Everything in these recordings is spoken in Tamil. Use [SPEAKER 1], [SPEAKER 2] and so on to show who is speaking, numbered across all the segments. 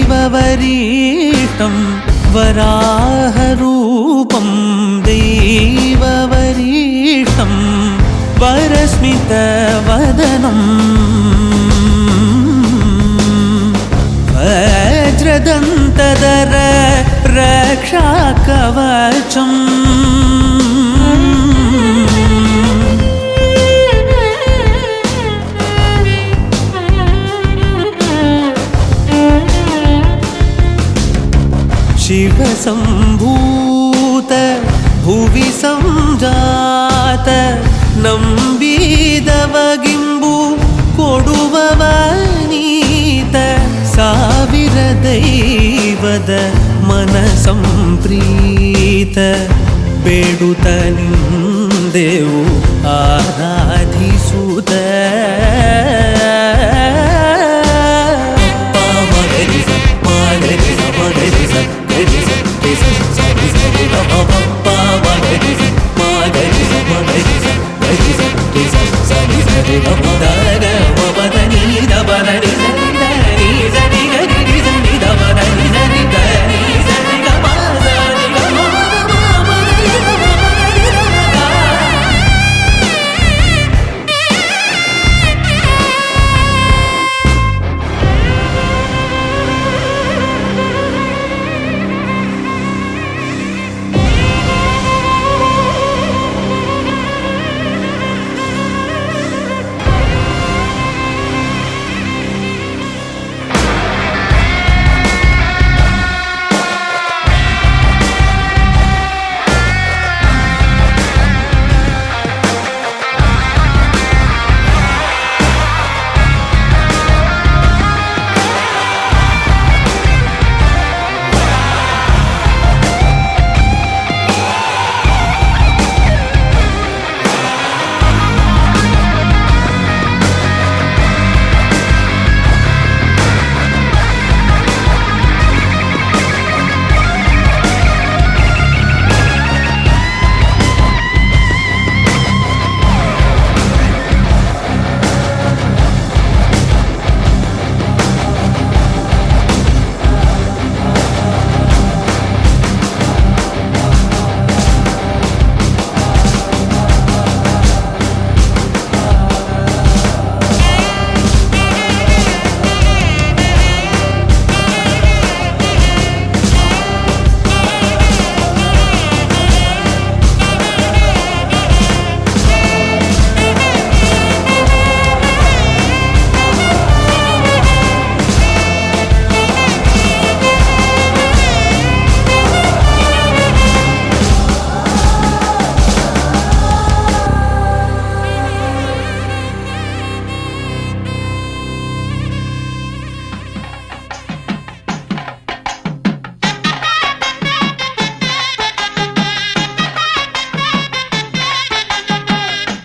[SPEAKER 1] दैववरीष्टं वराहरूपं दैववरीष्टं वरस्मितवदनं वज्रदन्तधर रक्षाकवचम् शिवसम्भूत भुवि संजात नम्बिदवगिम्बु कोडुववनीत ಸಾವಿರ ದೈವದ ಮನಸಂಪ್ರೀತ ಬೇಡುತ್ತ ನಿಂದೆವು ಆರಾಧಿಸುತ್ತ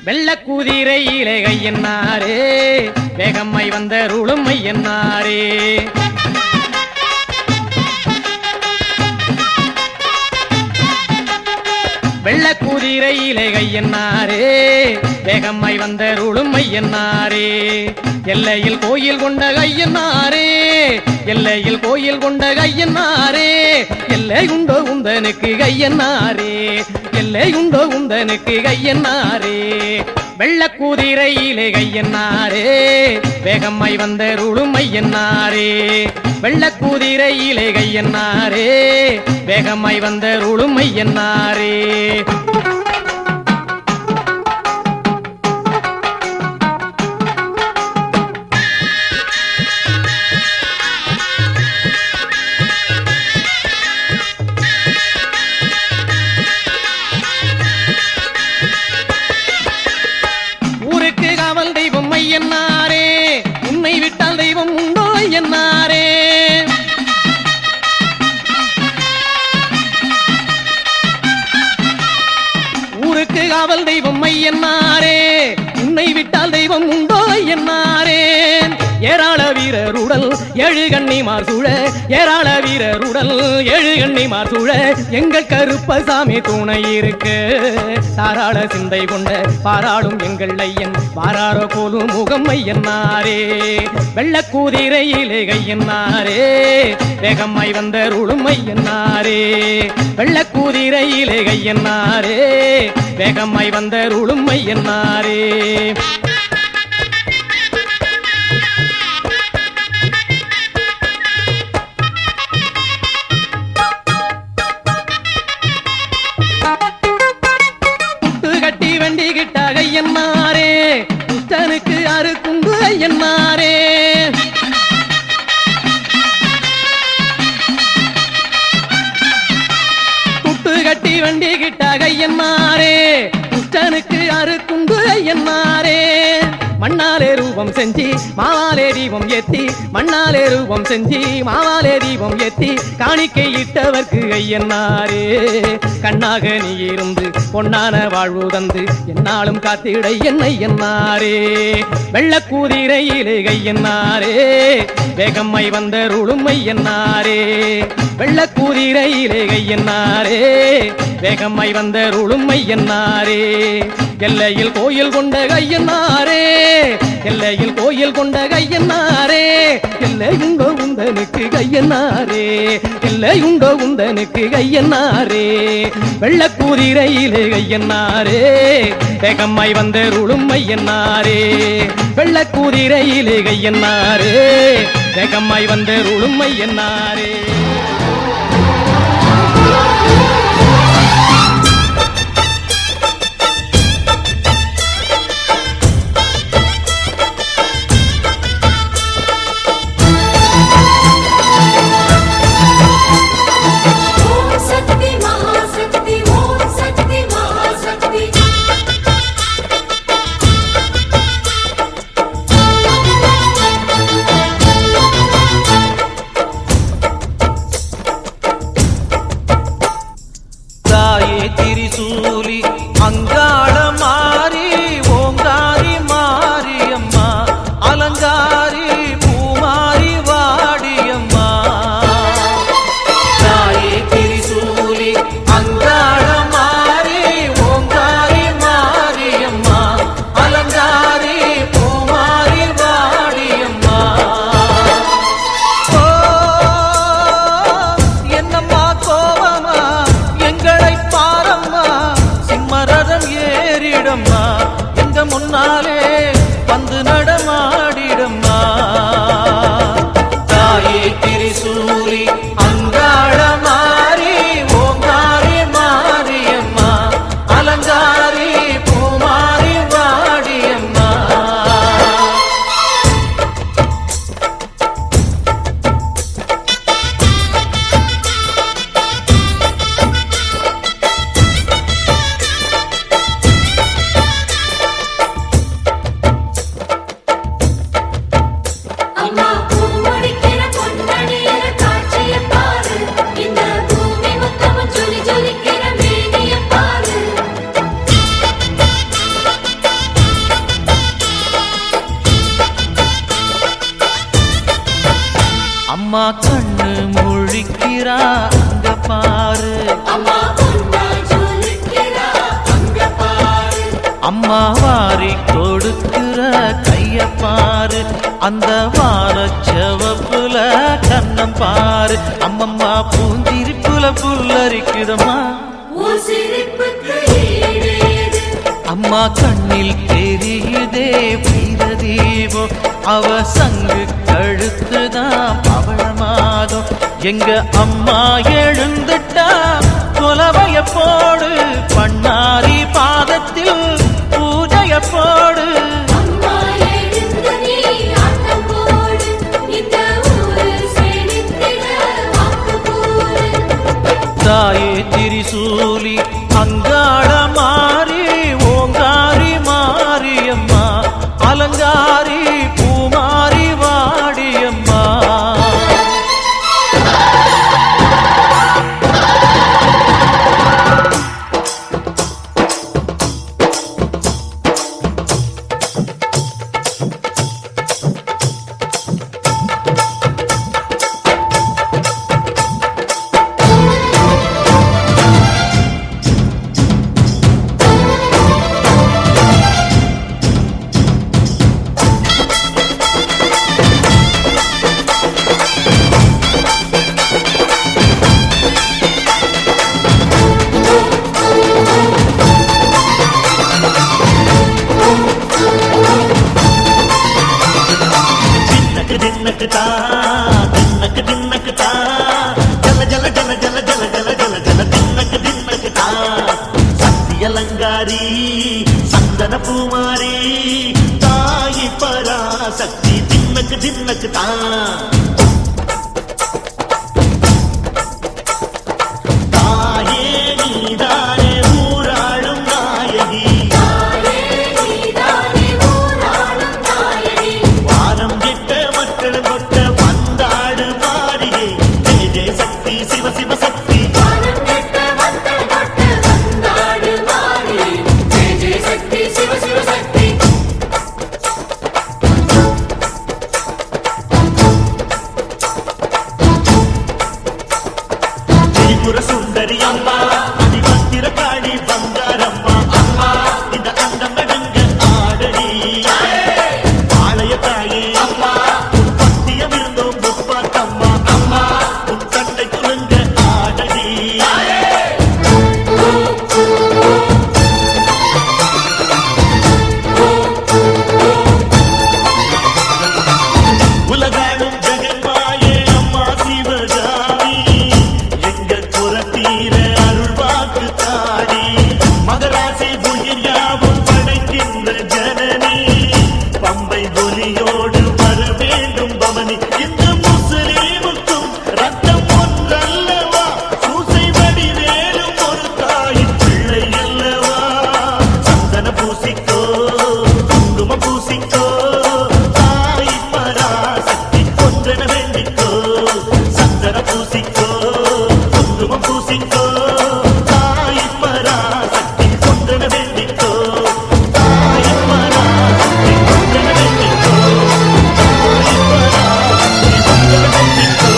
[SPEAKER 2] வெள்ளக்குதிரையிலே கையன்னாரே வேகம்மை வந்தருளும் ஐயன்னாரே வெள்ளக்குதிரையிலே கையன்னாரே வேகம்மை வந்தருளும் ஐயன்னாரே எல்லையில் கோயில் கொண்ட கையன்னாரே எல்லையில் கோயில் கொண்ட கையன்னாரே எல்லை உண்டோ உந்தனுக்கு கையன்னாரே எல்லை உண்டோ உந்தனுக்கு கையன்னாரே வெள்ளக்குதிரையிலே கையன்னாரே வேகம்மை வந்தருளும் ஐயன்னாரே வெள்ளக்குதிரையிலே கையன்னாரே வேகம்மை வந்தருளும் ஐயன்னாரே ஐயன்னாரே உன்னை விட்டால் தெய்வம் உண்டோ ஐயன்னாரே ஏழு கண்ணிமார் சூழ ஏராள வீரருடல் ஏழு கண்ணிமார் சூழ எங்கள் கருப்பசாமி துணை இருக்கு தாராள சிந்தை கொண்ட பாராளும் எங்கள் ஐயன் வாராரோ போலும் முகம் ஐயன்னாரே வெள்ளக்கூதிரையிலே கையன்னாரே வேகம்மாய் வந்தருளும் ஐயன்னாரே வெள்ளக்கூதிரையிலே கையன்னாரே வேகம்மாய் வந்தருளும் ஐயன்னாரே கட்டி வண்டி கிட்டாக ஐயன்னாரே புத்தனுக்கு அறுக்குங்கு ஐயன்னாரே துட்டு கட்டி வண்டி கிட்டாக ஐயன்னாரே புத்தனுக்கு அறுக்குங்கு ஐயன்னாரே மண்ணாலே ரூபம் செஞ்சி மாவாலே தீபம் ஏத்தி மண்ணாலே ரூபம் செஞ்சி மாவாலே தீபம் ஏத்தி காணிக்கை இட்டவர்க்கு ஐயன்னாரே கண்ணாக நீ இருந்து பொன்னான வாழ்வு தந்து என்னாலும் காத்திட என்னை என்னாரே வெள்ளக்கூதிரையிலே கையன்னாரே வேகம்மை வந்தருளும் ஐயன்னாரே வெள்ளக்கூதிரையிலே கையன்னாரே வேகம்மை வந்தருளும் ஐயன்னாரே எல்லையில் கோயில் கொண்ட கையன்னாரே எல்லையில் கோயில் கொண்ட கையன்னாரே எல்லையுண்டோ உந்தனுக்கு கையன்னாரே எல்லையுண்டோ உந்தனுக்கு கையன்னாரே வெள்ளக்கூதிரையிலே கையன்னாரே வேகம்மாய் வந்தருளும் ஐயன்னாரே வெள்ளக்கூதிரையிலே கையன்னாரே வேகம்மாய் வந்தருளும் ஐயன்னாரே
[SPEAKER 1] திரிசூலி அங்காள மாறி ஓங்காரி மாரியம்மா அலங்காரி பூமாரி வாடியம்மா தாயே திரிசூலி அங்காள மாறி ஓங்காரி மாரியம்மா அலங்காரி பூமாரி வாடியம்மா ஓ என்னம்மா கோவமா எங்களை பாரம்மா சிம்மரதம் ஏறிடம்மா எங்க முன்னாலே வந்து நடமாடிடம்மா தாயே திரிசூலி அங்காள மாறி ஓங்காரி மாரியம்மா அலங்காரி பூமாரி வாடியம்மா
[SPEAKER 3] அம்மா பூமுடிக்கிற பொன்னணியில காட்சிய பாரு இந்த பூமி மொத்தமும் ஜொலி ஜொலிக்கிற மேனிய பாரு
[SPEAKER 1] அம்மா கண்ணு முழிக்கிறா அங்க பாரு
[SPEAKER 3] அம்மா பொன்னா ஜொலிக்கிறா அங்க பாரு
[SPEAKER 1] அம்மா வாரி கொடுக்கிற கைய பாரு அந்த வானச்சவப்புல கண்ணம் பாரு அம்மம்மா பூந்திரிப்புல புல்லரிக்குதம்மா
[SPEAKER 3] உன் சிரிப்புக்கு ஈடேது
[SPEAKER 1] அம்மா கண்ணில் தெரியுதே வீரதீபம் அவ சங்கு கழுத்துதான் பவளமாகும் எங்க அம்மா எழுந்துட்டா கொலவைய போடு பண்ணாரி பாதத்தில் பூஜைய போடு
[SPEAKER 3] அம்மா எழுந்து நீ ஆட்டம் போடு இந்த ஊரு செழித்திட வாக்கு கூறு
[SPEAKER 1] தாயே திரிசூலி அங்காள மாறி ஓங்காரி மாரியம்மா அலங்காரி பூமாரி வாடியம்மா
[SPEAKER 4] தின்னக்குதா ஜல ஜல ஜல ஜல ஜல ஜல ஜல ஜல தின்னக்குதா சக்தி அலங்காரி சந்தன பூமாரி தாயி பராசக்தி தின்னக்குதா சுந்தரி அம்மா அதிபத்திர காளி பங்காரம்மா அம்மா இந்த அண்டம் நடுங்க ஆடடி ஆலய தாயே அம்மா உன் பத்தியம் இருந்தோம் முப்பாத்தம்மா அம்மா உன் கண்டை குலுங்க ஆடடி உலகாடும் ஜெகன்மாயே அம்மா சிவகாமி எங்கள் புறத்தீர அருள் வாக்கு தாடி மகராசி உயிர் யாவும் படைக்கின்ற ஜனனி பம்பை ஒலியோடு வர வேண்டும் பவனி இந்த முஸ்லீமுக்கும் ரத்தம் ஒன்றல்லவா சூசை வடிவேலும் ஒரு தாயின் பிள்ளை அல்லவா சந்தன பூசிக்கோ குங்கும பூசிக்கோ தாய் பராசக்தி ஒன்றென வேண்டிக்கோ சந்தன பூசிக்கோ குங்குமம் பூசிக்கோ தாய் பராசக்தி ஒன்றென வேண்டிக்கோ தாய் பராசக்தி ஒன்றென வேண்டிக்கோ தாய் பராசக்தி ஒன்றென வேண்டிக்கோ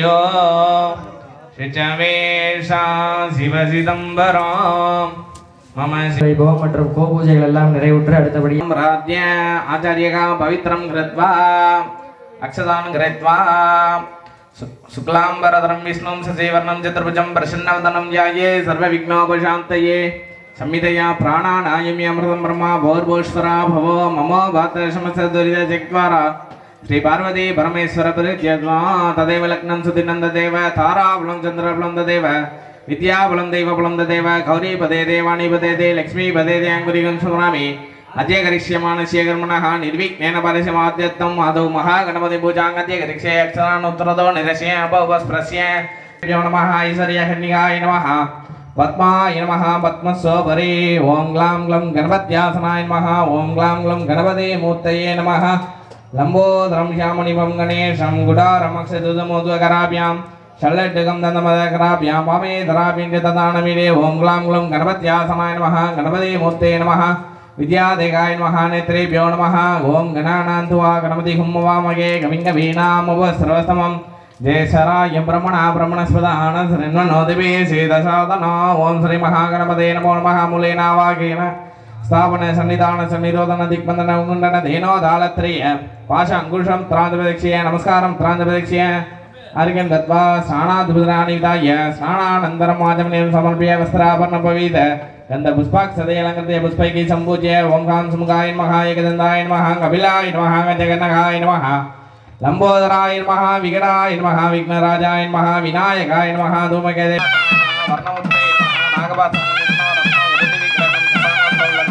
[SPEAKER 5] யோ சிச்சவேஷா சிவசிதம்பரம் மம
[SPEAKER 2] வைபவம் மற்றும் கோபூஜைகள் எல்லாம் நிறைவுற்று அடுத்தபடி
[SPEAKER 5] ராத்ய ஆச்சாரியகா பவித்ரம் கிருத்வா அக்ஷதான் கிருத்வா சுக்லாம்பரதரம் விஷ்ணும் சசிவர்ணம் சதுர்புஜம் பிரசன்னவதனம் ध्याये सर्वविघ्नोपशान्तये संहितया प्राणानायमि अमृतं ब्रह्मा भोर्भोश्वरा भवो ममो भातशमसदुरितचक्वारा श्री पार्वती परमेश्वर परित्यज्वा तदेव लग्नं सुदिनन्ददेव ताराबलं चन्द्रबलं तदेव विद्याबलं दैवबलं तदेव गौरीपदे देवानीपदे दे लक्ष्मीपदे दे अङ्कुरिगं सुरामि अद्य करिष्यमाणस्य कर्मणः निर्विघ्नेन परिसमाप्त्यर्थम् आदौ महागणपति पूजाङ्गद्य करिष्ये अक्षरानुत्तरतो निरस्य अपस्पृश्य नमः ऐश्वर्यहन्निकाय नमः पद्माय नमः पद्मस्वपरे ओं ग्लां ग्लं गणपत्यासनाय नमः ओं ग्लां ग्लं गणपते मूर्तये नमः लंबोदरं श्यामणिपं गणेशं गुडारमक्षदुदमोद्वकराभ्यां षड्डगं दन्तमदकराभ्यां वामेधराभ्यं च तदानमिरे ओं ग्लां ग्लं गणपत्यासनाय नमः गणपते मूर्तये नमः विद्यादेगाय नमः नेत्रेभ्यो नमः ओं गणानान्त्वा गणपति हुम्मवामगे कविङ्गवीणामुपस्रवस्तमं जयशराय ब्रह्मणा ब्रह्मणस्पदानसृण्वन्नोदिवे श्रीदशादनो ओं श्री महागणपते नमो नमः मूलेनावाकेन स्थापन सन्निधान सन्निरोधन दिग्बंधन उन्मुंडन धेनो दालत्रेय पाश अंकुशं त्रांजप्रदक्षिय नमस्कारं त्रांजप्रदक्षिय अर्घ्यं दत्त्वा स्नानाद्भुतानि विधाय स्नानानन्तरं वाचमनीयं समर्प्य वस्त्राभरणपवीत गन्धपुष्पाक्षतैलङ्कृत्य पुष्पैः सम्पूज्य ओं गां सुमुखाय नमः एकदन्ताय नमः कपिलाय नमः जगन्नाथाय नमः लंबोदराय नमः विकटाय नमः विघ्नराजाय नमः विनायकाय नमः धूमकेते वर्णमुत्ते नागपात्रं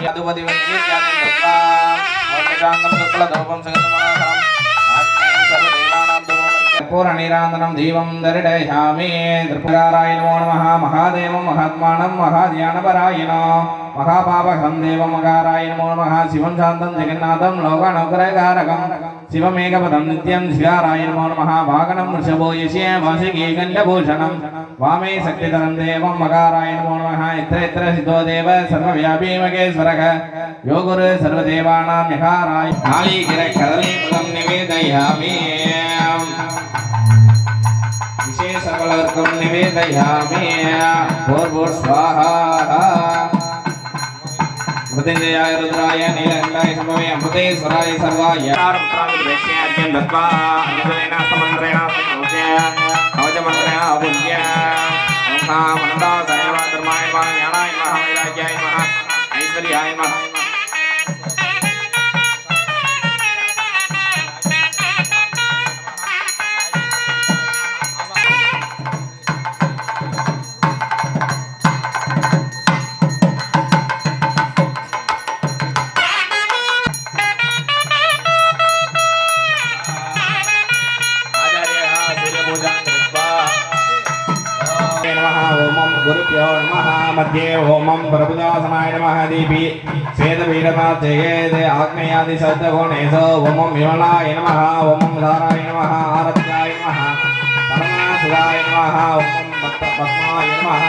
[SPEAKER 5] यदुपति वन्द्यज्ञानं दत्त्वा वर्णशान्तं शुक्लधूपं सगतमनोहरम् आग्नेयं सर्वदेवानां धूमं पूर्णनिरान्दनं दीपं दर्शयामि त्रिपुराराय नमो नमः महादेवं महात्मानं महाध्यानपरायणो महापापहं देवं मकाराय नमो नमः शिवं शान्तं जगन्नाथं लोकानुग्रहकारकं शिवमेकपदं नित्यं शिवाराय नमो नमः वागनं वृषभो यस्य वासिकी गण्डभूषणं वामे शक्तिधरं देवं मकाराय नमो नमः यत्र यत्र सिद्धो देव सर्वव्यापी महेश्वरः यो गुरु सर्वदेवानां यकाराय नालीगिरकदलीफलं निवेदयामि विशेषफलर्कं निवेदयामि भूर्भुवः स्वाहा मृत्युंजयाय रुद्राय नीलकण्ठाय शम्भवे अमृतेश्वराय सर्वाय अर्घ्यं दत्त्वा अर्घ्यजलेन समन्त्रेण संपूज्य कवचमन्त्रेण अपूज्य ओं अनन्ताय नमः धर्माय नमः ज्ञानाय नमः वैराग्याय नमः ऐश्वर्याय नमः गुरुभ्यो नमः मध्ये ओमं प्रभुदासनाय नमः दीपि श्वेतवीरताजयेद आग्नेयादिशब्दकोणेषु ओमं विमलाय नमः ओमं धाराय नमः आरत्याय नमः परमासुराय नमः ओमं पद्माय नमः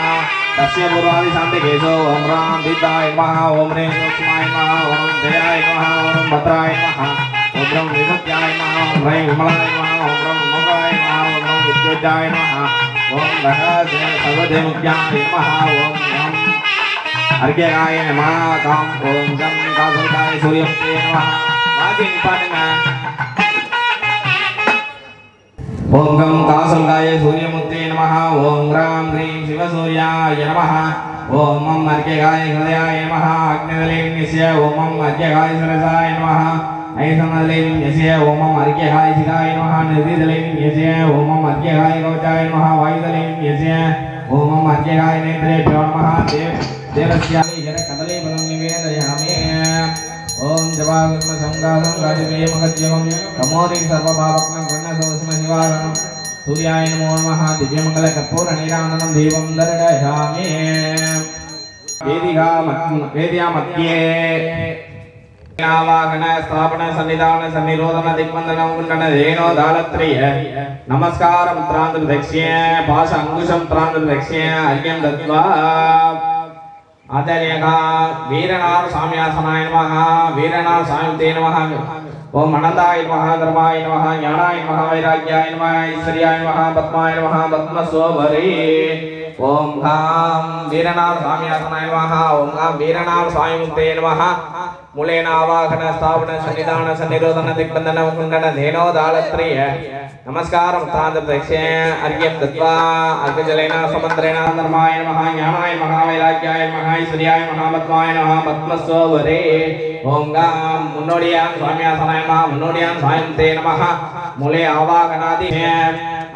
[SPEAKER 5] तस्य पूर्वादिशान्तिकेषु ओं रां दीताय नमः ओं ह्रीं सूक्ष्माय नमः ओं जयाय नमः ओं भद्राय नमः ओं ब्रह्म विमुक्त्याय नमः ओं ह्रीं विमलाय नमः ओं ब्रह्म मोगाय नमः ओं ब्रह्म विद्युज्जाय नमः ओम सर्वदेवज्ञाय नमः ओम अर्घ्यगाय नमः काम ओम गं कासुकाय सूर्यमुखे नमः वाजी निपातना ओम गं कासुकाय सूर्यमुखे नमः ओम राम ह्रीं शिवसूर्याय नमः ओम अर्घ्यगाय हृदयाय नमः अग्निदलेन्यस्य ओम अर्घ्यगाय सरसाय नमः ऐसनदलेन्यस्य ओम अर्घ्यगाय शिखाय नमः निधिदलेन्यस्य ओम अर्घ्यगाय कवचाय नमः वायुदलेन्यस्य ओम अर्घ्यगाय नेत्रेभ्यो नमः देवस्यामि कदलीफलं निवेदयामि ओम जपागुल्म संगासं गाजवेमगज्यमं कमोरिं सर्वपावक्नं गणसोऽस्मशिवारणं सूर्याय नमो नमः दिव्यमङ्गलकर्पूरनीरान्दनं दीपं दर्शयामि वेदिका मध्ये आवाहन स्थापन सन्निधान सन्निरोधन दिग्बंधन कुंडन धेनो दालत्रिय नमस्कारं त्रांद्रदक्ष्य पाश अंकुशं त्रांद्रदक्ष्य अर्घ्यं दत्त्वा आचार्यः वीरनार साम्यासनाय नमः वीरनार सायुते नमः ओम अनंताय नमः धर्माय नमः ज्ञानाय नमः वैराग्याय नमः ऐश्वर्याय नमः पद्माय नमः पद्मस्वभरे ओम घाम वीरनार साम्यासनाय नमः ओम घाम वीरनार सायुते नमः मूलेन आवाहन स्थापन सन्निधान सन्निरोधन दिग्बंधन कुंडन धेनो दालत्रिय नमस्कारं तांद्रदक्ष्य अर्घ्यं दत्त्वा अर्घजलेन समन्त्रेण धर्माय नमः ज्ञानाय नमः वैराग्याय नमः ऐश्वर्याय नमः पद्माय नमः पद्मस्वभरे ओम गां मुन्नोडियां स्वाम्यासनाय नमः मुन्नोडियां स्वायन्ते नमः मूले आवाहनादि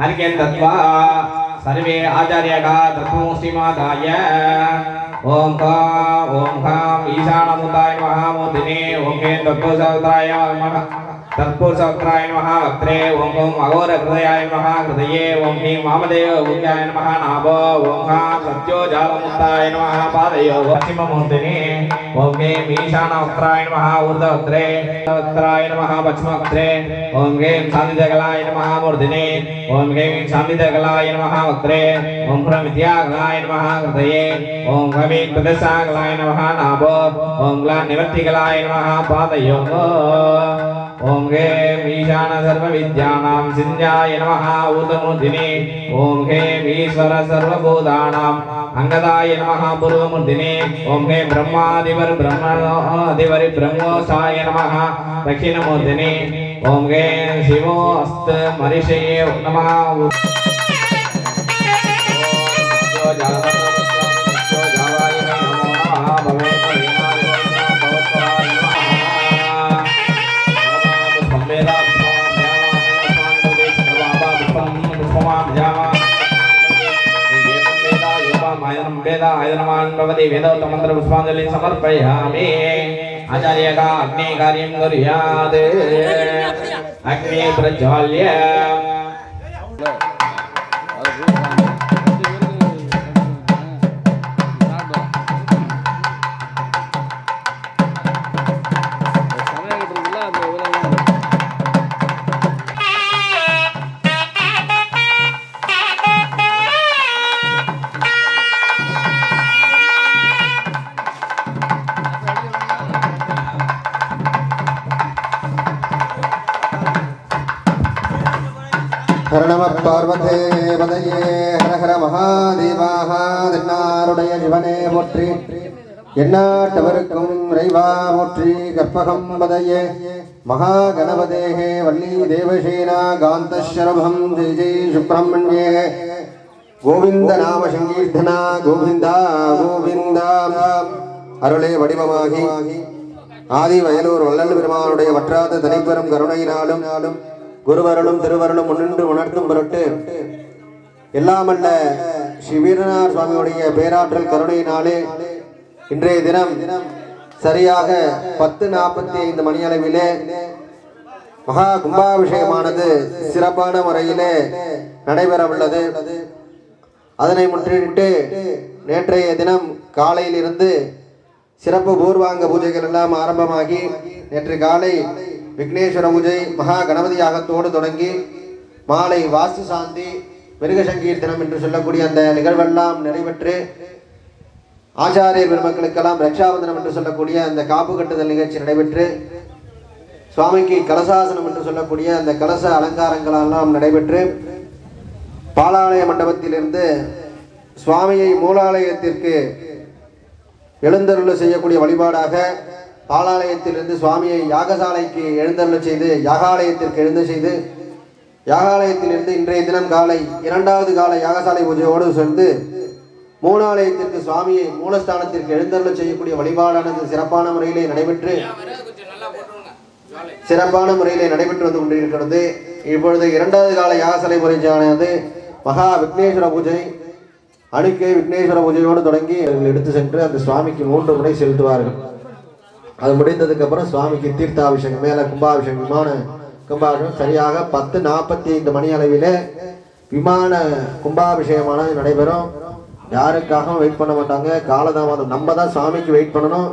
[SPEAKER 5] अर्घ्यं दत्त्वा सर्वे आचार्यः दत्तमूर्तिमादाय ओम खाम ईशानमुताय नमः मोदिने ओम के तत्पुरुषाय नमः तत्पुरुषाय नमः वक्त्रे ओम अघोर हृदयाय नमः हृदये ओम ह्रीं वामदेव गुह्याय नमः नाभो ओम खाम सत्योजालमुताय नमः पादयो पश्चिममूर्तिने ओम के ईशानवक्त्राय नमः ऊर्ध्ववक्त्रे वक्त्राय नमः पश्चिमवक्त्रे ओम के शान्तिदगलाय नमः मूर्तिने ओम के शान्तिदगलाय नमः वक्त्रे ओम प्रविद्यागलाय नमः हृदये ओम कविं प्रदशागलाय नमः नाभो ओम ग्लानिवर्तिगलाय नमः पादयो ओम गे ईशान सर्वविद्यानां सिंध्याय नमः ऊर्ध्वमूर्तिने ओम गे ईश्वर सर्वभूतानां अंगदाय नमः पूर्वमूर्तिने ओम हे ब्रह्मादिवर ब्रह्मणोदिवर ब्रह्मोसाय नमः दक्षिणमूर्तिने ओम हे शिवो अस्त मरीषये नमः वेदोत्तमंत्र पुष्पांजलि समर्पयामि आचार्य का अग्नि कार्यं कुर्यात् अग्नि प्रज्वाल्य
[SPEAKER 6] हर नमः पार्वते पदये हर हर महादेवाः தென்னாருடைய சிவனே போற்றி எந்நாட்டவர்க்கும் இறைவா போற்றி கற்பகம் பதயே மகா கணபதேஹே வள்ளி தேவசேனா காந்தஸ்வரபம் ஜெய ஜெய சுப்பிரமணியே கோவிந்த நாம சங்கீர்த்தனா கோவிந்தா கோவிந்தா அருளே வடிவமாகி ஆதி வயலூர் வள்ளல் பெருமானுடைய வற்றாத தனிப்பெரும் கருணையினாலும் குருவருளும் திருவருளும் முன்னின்று உணர்த்தும் பொருட்டு எல்லாமல்ல ஸ்ரீ வீரநாத சுவாமியுடைய பேராற்றல் கருணையினாலே இன்றைய தினம் சரியாக 10:45 மணி அளவிலே மகா கும்பாபிஷேகமானது சிறப்பான முறையிலே நடைபெற உள்ளது. அதனை முன்னிட்டு நேற்றைய தினம் காலையிலிருந்து சிறப்பு பூர்வாங்க பூஜைகள் எல்லாம் ஆரம்பமாகி நேற்று காலை விக்னேஸ்வர பூஜை மகா கணபதி யாகத்தோடு தொடங்கி மாலை வாஸ்து சாந்தி மிருக சங்கீர்த்தனம் என்று சொல்லக்கூடிய அந்த நிகழ்வெல்லாம் நிறைவேற்று ஆச்சாரிய பெருமக்களுக்கெல்லாம் ரட்சாபந்தனம் என்று சொல்லக்கூடிய அந்த காப்பு கட்டுதல் நிகழ்ச்சி நடைபெற்று சுவாமிக்கு கலசாசனம் என்று சொல்லக்கூடிய அந்த கலச அலங்காரங்களெல்லாம் நடைபெற்று பாலாலய மண்டபத்திலிருந்து சுவாமியை மூலாலயத்திற்கு எழுந்தருள் செய்யக்கூடிய வழிபாடாக பாலாலயத்திலிருந்து சுவாமியை யாகசாலைக்கு எழுந்தருள் செய்து யாகாலயத்திற்கு எழுந்து செய்து யாகாலயத்திலிருந்து இன்றைய தினம் காலை 2வது கால யாகசாலை பூஜையோடு சேர்ந்து மூலாலயத்திற்கு சுவாமியை மூலஸ்தானத்திற்கு எழுந்தருள் செய்யக்கூடிய வழிபாடானது சிறப்பான முறையிலே நடைபெற்று வந்து கொண்டிருக்கிறது. இப்பொழுது 2வது கால யாகசாலை பூஜையானது மகா விக்னேஸ்வர பூஜை அணுக்கை விக்னேஸ்வர பூஜையோடு தொடங்கி எடுத்து சென்று அந்த சுவாமிக்கு 3 முறை செலுத்துவார்கள். அது முடிந்ததுக்கு அப்புறம் சுவாமிக்கு தீர்த்தாபிஷேகம் மேல கும்பாபிஷேகம் விமான கும்பாபிஷேகம் சரியாக 10:45 மணி அளவிலே விமான கும்பாபிஷேகமானது நடைபெறும். யாருக்காகவும் வெயிட் பண்ண மாட்டாங்க. காலதாமதம் நம்ம தான் சுவாமிக்கு வெயிட் பண்ணணும்,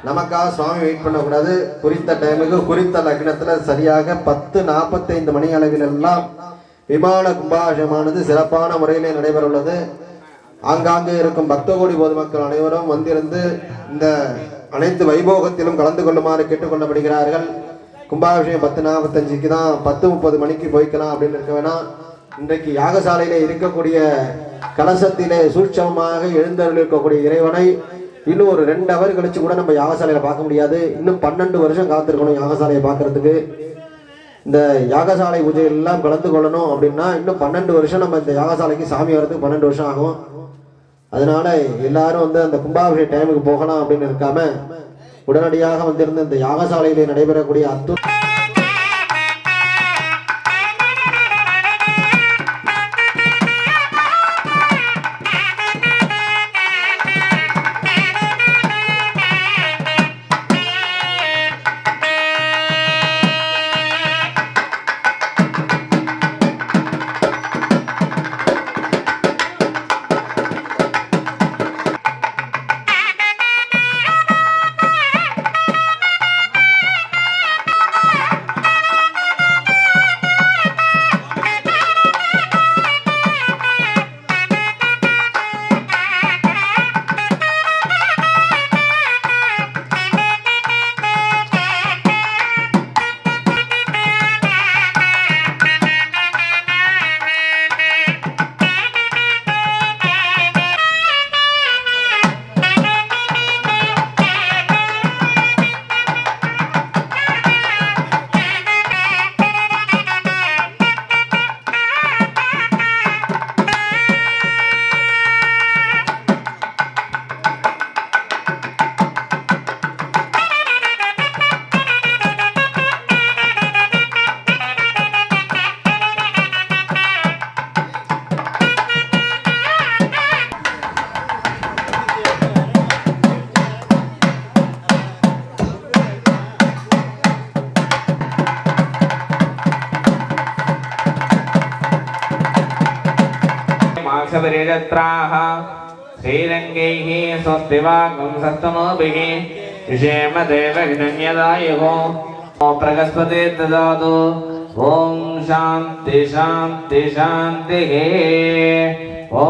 [SPEAKER 6] நமக்காக சுவாமி வெயிட் பண்ணக்கூடாது. குறித்த டைமுக்கு குறித்த லக்னத்தில் சரியாக 10:45 மணி அளவிலெல்லாம் விமான கும்பாபிஷேகமானது சிறப்பான முறையிலே நடைபெற உள்ளது. ஆங்காங்கே இருக்கும் பக்த கோடி பொதுமக்கள் அனைவரும் வந்திருந்து இந்த அனைத்து வைபோகத்திலும் கலந்து கொள்ளுமாறு கேட்டுக்கொள்ளப்படுகிறார்கள். கும்பாபிஷேகம் 10:45க்கு தான் 10:30 மணிக்கு போய்க்கலாம் அப்படின்னு இருக்க வேணாம். இன்றைக்கு யாகசாலையில இருக்கக்கூடிய கலசத்திலே சூட்சமமாக எழுந்தருள் இருக்கக்கூடிய இறைவனை இன்னும் ஒரு 2 ஹவர் கழிச்சு கூட நம்ம யாகசாலையில பார்க்க முடியாது. இன்னும் 12 வருஷம் காத்திருக்கணும் யாகசாலையை பார்க்கறதுக்கு. இந்த யாகசாலை பூஜைகள் எல்லாம் கலந்து கொள்ளணும் அப்படின்னா இன்னும் 12 வருஷம் நம்ம இந்த யாகசாலைக்கு சாமி வர்றதுக்கு 12 வருஷம் ஆகும். அதனால எல்லாரும் வந்து அந்த கும்பாபிஷேக டைமுக்கு போகலாம் அப்படின்னு இருக்காம உடனடியாக வந்திருந்து இந்த யாகசாலையிலே நடைபெறக்கூடிய
[SPEAKER 5] वंशपरिजत्राः श्रीरङ्गैः स्वस्तिवागं सत्तमोभिः विषेम देवहिरण्यदायुः प्रगस्पते ददातु ॐ शान्ति शान्ति शान्तिः ॐ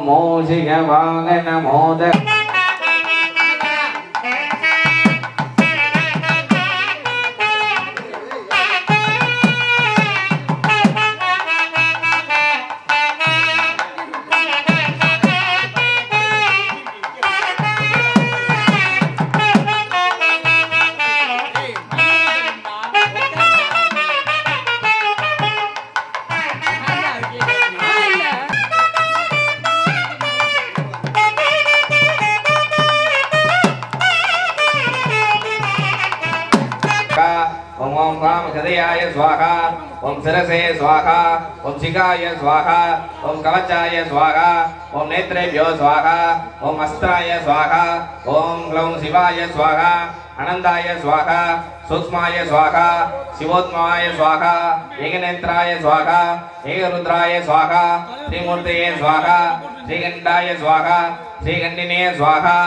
[SPEAKER 5] मूषिकवाहनमोदक हृदयाय स्वाहा ओम शिरसे स्वाहा ओम शिखाय स्वाहा ओम कवचाय स्वाहा ओम नेत्रेभ्यो स्वाहा ओम अस्त्राय स्वाहा ओम ग्लौं शिवाय स्वाहा अनंताय स्वाहा सूक्ष्माय स्वाहा शिवोत्माय स्वाहा एकनेत्राय स्वाहा एकरुद्राय स्वाहा त्रिमूर्तये स्वाहा श्रीगंडाय स्वाहा श्रीगंडिने स्वाहा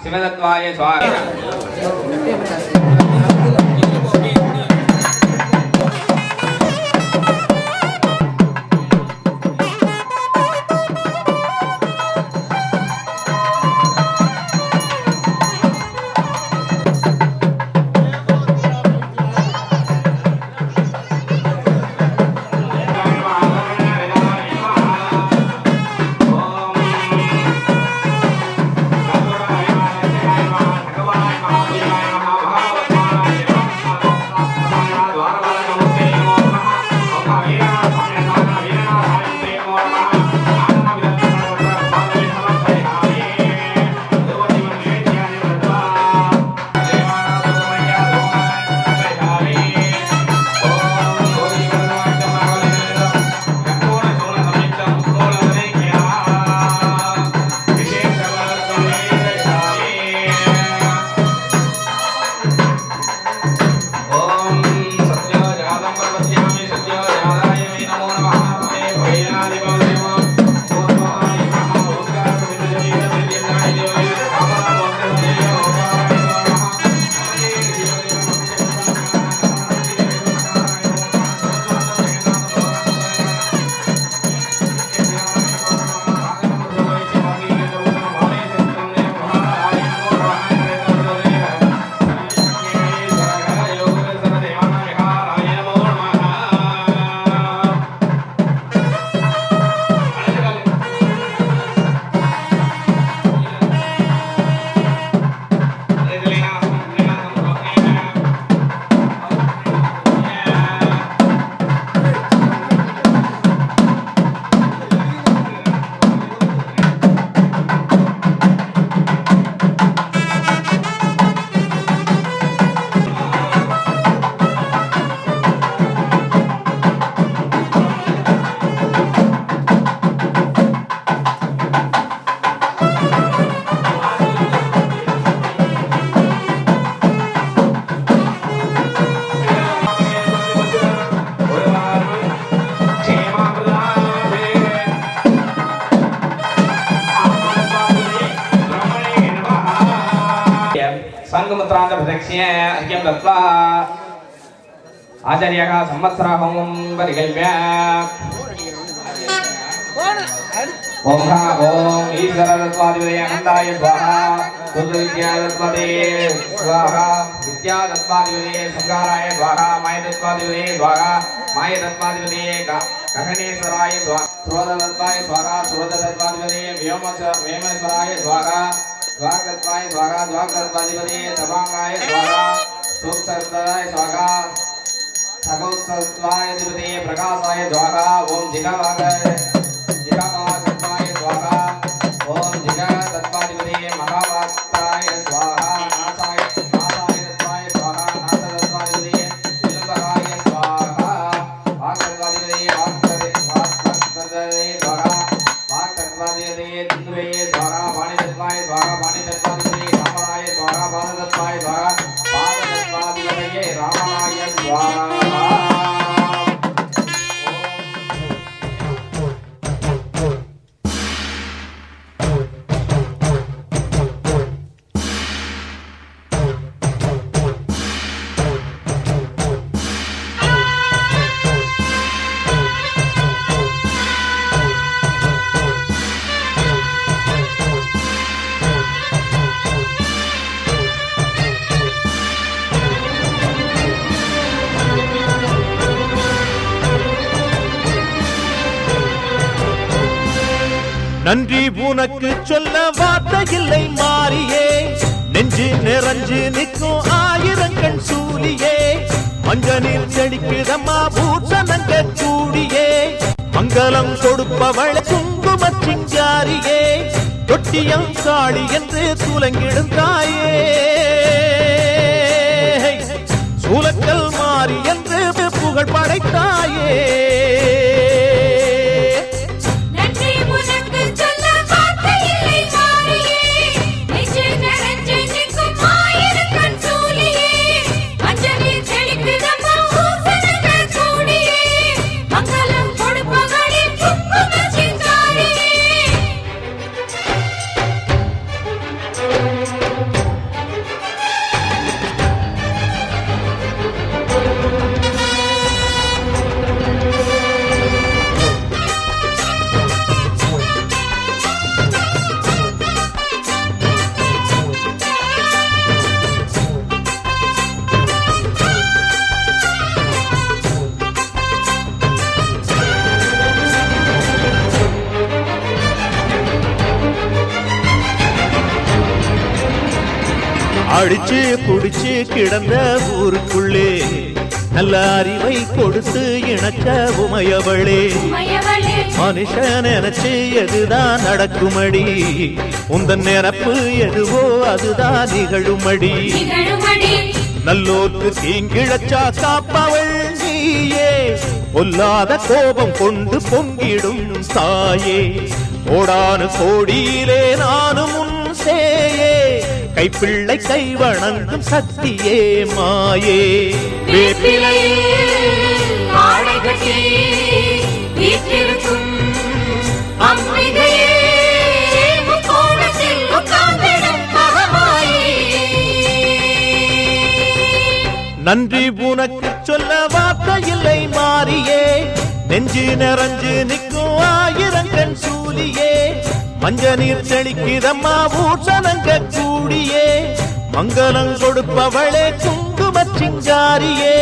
[SPEAKER 5] शिवतत्वाय स्वाहा संगमत्रांत प्रदक्षिणे अर्घ्यं दत्त्वा आचार्यः संवत्सरं परिकल्प्य ओम ईश्वर दत्त्वादिपदये अनन्ताय स्वाहा दुर्गविद्या दत्त्वादिपदये स्वाहा विद्या दत्त्वादिपदये शृङ्गाराय स्वाहा माय दत्त्वादिपदये स्वाहा माय दत्त्वादिपदये गगनेश्वराय स्वाहा श्रोत दत्त्वाय स्वाहा श्रोत दत्त्वादिपदये व्योमेश्वराय स्वाहा द्वागत्वाय स्वाहा द्वागत्वादिपदये तवांगाय स्वाहा सूक्ष्मदाय स्वाहा सगोत्सवाय दिपदये प्रकाशाय स्वाहा ओम जिगावागाय जिगावागत्वाय स्वाहा ओम जिगादत्वादिपदये महावाक्ताय स्वाहा नासाय दत्वाय स्वाहा नासदत्वादिपदये विलंबराय स्वाहा वाक्दत्वादिपदये वाक्दत्वादिपदये स्वाहा वाक्दत्वादिपदये दुन्दुवये स्वाहा वाणिदत्वाय स्वाहा वाणिदत्वादिपदये रामाय स्वाहा पाददत्वाय स्वाहा पाददत्वादिपदये रामाय स्वाहा
[SPEAKER 7] நன்றி உனக்கு சொல்ல வார்த்தை இல்லை மாறியே, நெஞ்சு நிறைஞ்சு நிற்கும் ஆயிரங்கள் சூலியே, மஞ்சனில் செடிக்குதம்மா பூசணங்க கூடியே, மங்களம் கொடுப்பவள் குங்கும சிங்காரியே, தொட்டியம் காளி என்று துலங்கிடும் தாயே, சூலக்கல் மாறி என்று புகழ் படைத்தாயே. அடிச்சு குடிச்சு கிடந்த ஊருக்குள்ளே நல்ல அறிவை கொடுத்து இணக்க உமையவளே, மனுஷன் நினைச்சு எதுதான் நடக்குமடி, உந்தன் நிரப்பு எதுவோ அதுதான் நிகழுமடி, நல்லோர்க்கு தீங்கிழச்சா காப்பவள் நீயே, பொல்லாத கோபம் கொண்டு பொங்கிடும் தாயே, கோடானு கோடியிலே நானும் உன் சேயே, கைப்பிள்ளை கை வணங்கும் சக்தியே மாயே. நன்றி உனக்கு சொல்ல வார்த்தை இல்லை மாறியே, நெஞ்சு நிறைஞ்சு நிற்கும் ஆயிரங்கண் சூலியே, மஞ்ச நீர் செழிக்குதம்மா பூசணங்க கூடியே, மங்களம் கொடுப்பவளே குங்கும சிங்காரியே.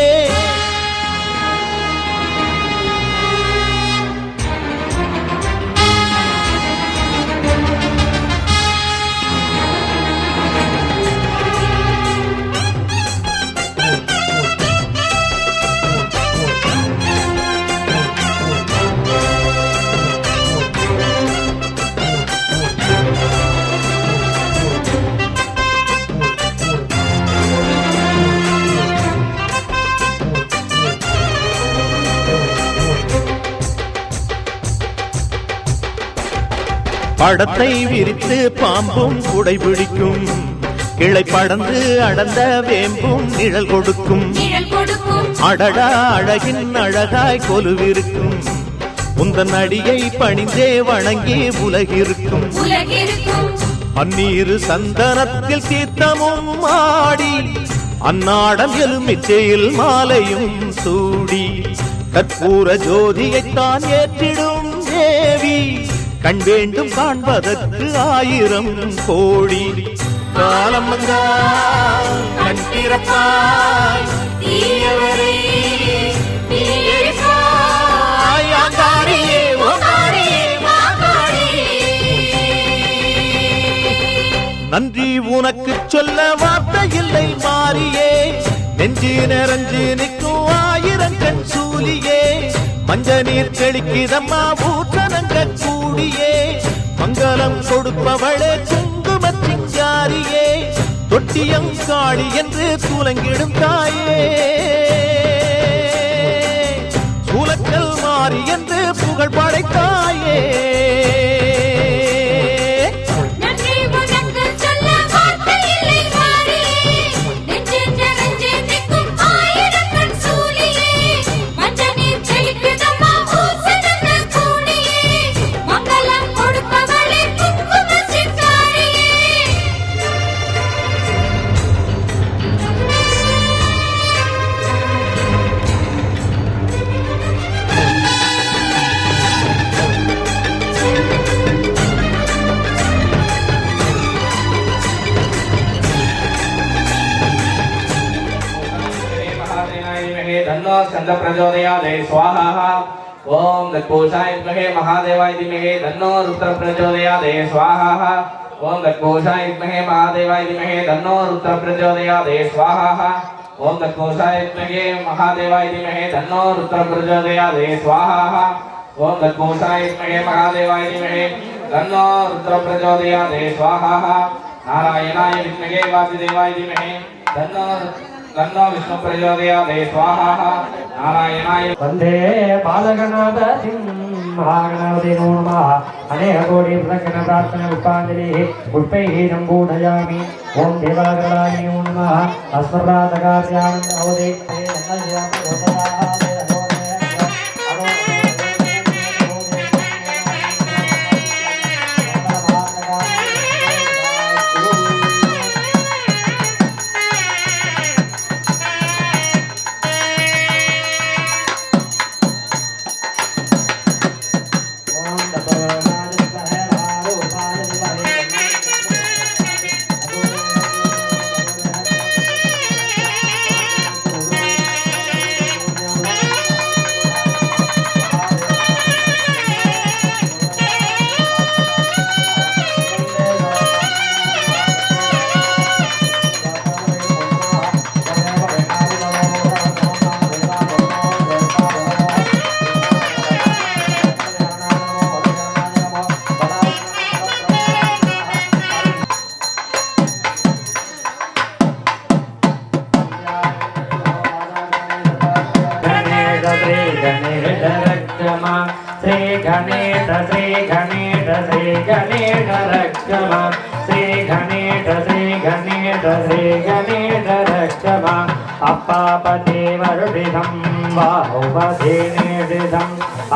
[SPEAKER 7] படத்தை விரித்து பாம்பும் குடைபிடிக்கும், கிளை படந்து அடர்ந்த வேம்பும் நிழல் கொடுக்கும், அடடா அழகின் அழகாய் கொலுவிருக்கும், உந்தன் அடியை பணிந்தே வணங்கி உலகிருக்கும், அந்நீரு சந்தனத்தில் தீர்த்தமும் ஆடி, அந்நாடம் எலுமிச்சையில் மாலையும் சூடி, கற்பூர ஜோதியைத்தான் ஏற்றிடும் தேவி, கண் வேண்டும் காண்பதற்கு ஆயிரம் கோடி, காலம் வந்தால் கண் திறப்பாய் தீயவரே நன்றி உனக்கு சொல்ல வார்த்தை இல்லை மாறியே, நெஞ்சு நிறைஞ்சு நிற்கும் ஆயிரங்கண் சூலியே, மஞ்ச நீர் செழிக்குதம்மா பூசணங்க கூடியே, மங்களம் கொடுப்பவளே குங்கும சிங்காரியே, தொட்டியம் காளி என்று துலங்கிடும் தாயே, சூலக்கல் மாறி என்று புகழ் படைத்தாயே.
[SPEAKER 5] तन्नो स्कंद प्रचोदयात् स्वाहा ओम दत्पुरुषाय विद्महे महादेवाय धीमहि तन्नो रुद्र प्रचोदयात् स्वाहा ओम दत्पुरुषाय विद्महे महादेवाय धीमहि तन्नो रुद्र प्रचोदयात् स्वाहा ओम दत्पुरुषाय विद्महे महादेवाय धीमहि तन्नो रुद्र प्रचोदयात् स्वाहा ओम दत्पुरुषाय विद्महे महादेवाय धीमहि तन्नो रुद्र प्रचोदयात् स्वाहा नारायणाय विद्महे वासुदेवाय धीमहि तन्नो विष्णु प्रचोदयात् स्वाहा नारायणाय
[SPEAKER 2] वन्दे बालगणाधिं महागणपते नमो नमः अनेक कोटि प्रदक्षिण प्रार्थना पुष्पाञ्जलिः पुष्पैः सम्पूजयामि ओम देवागणाय नमो नमः अस्मरातकार्यानन्द अवदेते श्री गणेश रक्षमा श्री गणेश रक्षमा अप्पापदेवरुडिदं बाहुपदेनिडिदं